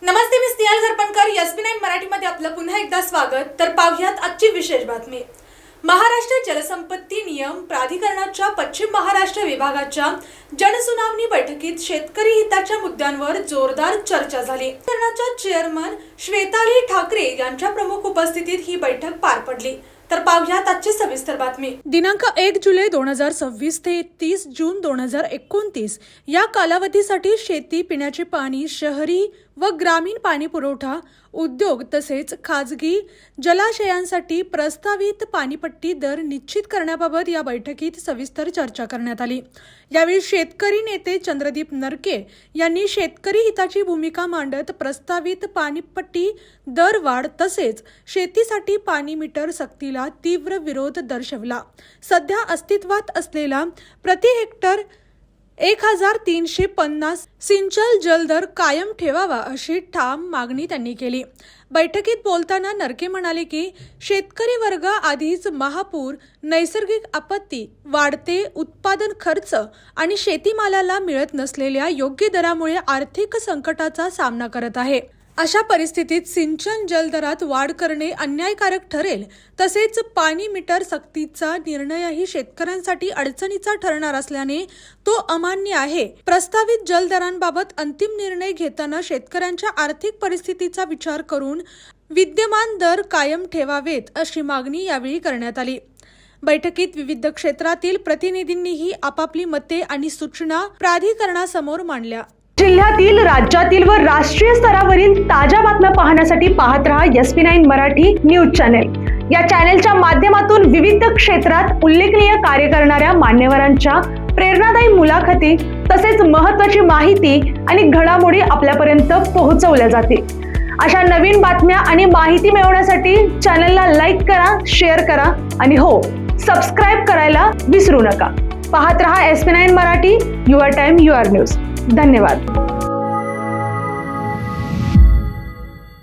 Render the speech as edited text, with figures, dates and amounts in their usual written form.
नमस्ते, मी Snehal झरपणकर. SB9 मराठीमध्ये आपलं पुन्हा एकदा स्वागत. तर पाहुयात आजची विशेष बातमी. महाराष्ट्र जलसंपत्ती नियम प्राधिकरणाच्या पश्चिम महाराष्ट्र विभागाच्या जनसुनावणी बैठकीत शेतकरी हिताच्या मुद्द्यांवर जोरदार चर्चा झाली. प्राधिकरणाच्या चेअरमन श्वेताली ठाकरे यांच्या प्रमुख उपस्थितीत ही बैठक पार पडली. तर पाहुयात आजची सविस्तर बातमी. दिनांक 1 जुलै 2026 ते 30 जून 2029 या कालावधीसाठी शेती, पिण्याचे पाणी, शहरी व ग्रामीण पाणी पुरवठा, उद्योग तसेच खाजगी जलाशयांसाठी प्रस्तावित पाणीपट्टी दर निश्चित करण्याबाबत या बैठकीत सविस्तर चर्चा करण्यात आली. यावेळी शेतकरी नेते चंद्रदीप नरके यांनी शेतकरी हिताची भूमिका मांडत प्रस्तावित पाणीपट्टी दरवाढ तसेच शेतीसाठी पाणी मीटर सक्तीला तीव्र विरोध दर्शवला. सध्या अस्तित्वात असलेला प्रति हेक्टर 1350 सिंचन जलदर कायम ठेवावा अशी ठाम मागणी त्यांनी केली. बैठकीत बोलताना नरके म्हणाले की शेतकरी वर्ग आधीच महापूर, नैसर्गिक आपत्ती, वाढते उत्पादन खर्च आणि शेतीमालाला मिळत नसलेल्या योग्य दरामुळे आर्थिक संकटाचा सामना करत आहे. अशा परिस्थितीत सिंचन जलदरात वाढ करणे अन्यायकारक ठरेल. तसेच पाणी मीटर सक्तीचा निर्णयही शेतकऱ्यांसाठी अडचणीचा ठरणार असल्याने तो अमान्य आहे. प्रस्तावित जलदरांबाबत अंतिम निर्णय घेताना शेतकऱ्यांच्या आर्थिक परिस्थितीचा विचार करून विद्यमान दर कायम ठेवावेत अशी मागणी यावेळी करण्यात आली. बैठकीत विविध क्षेत्रातील प्रतिनिधींनीही आपापली मते आणि सूचना प्राधिकरणासमोर मांडल्या. जिल्ह्यातील, राज्यातील व राष्ट्रीय स्तरावरील ताज्या बातम्या पाहण्यासाठी पाहत रहा SB9 मराठी न्यूज चॅनेल. या चॅनेलच्या माध्यमातून विविध क्षेत्रात उल्लेखनीय कार्य करणाऱ्या मान्यवरांच्या प्रेरणादायी मुलाखती तसेच महत्त्वाची माहिती आणि घडामोडी आपल्यापर्यंत पोहोचवल्या जातील. अशा नवीन बातम्या आणि माहिती मिळवण्यासाठी चॅनेलला लाईक करा, शेअर करा आणि हो, सबस्क्राईब करायला विसरू नका. पाहत रहा SB9 Marathi, your time your news. धन्यवाद.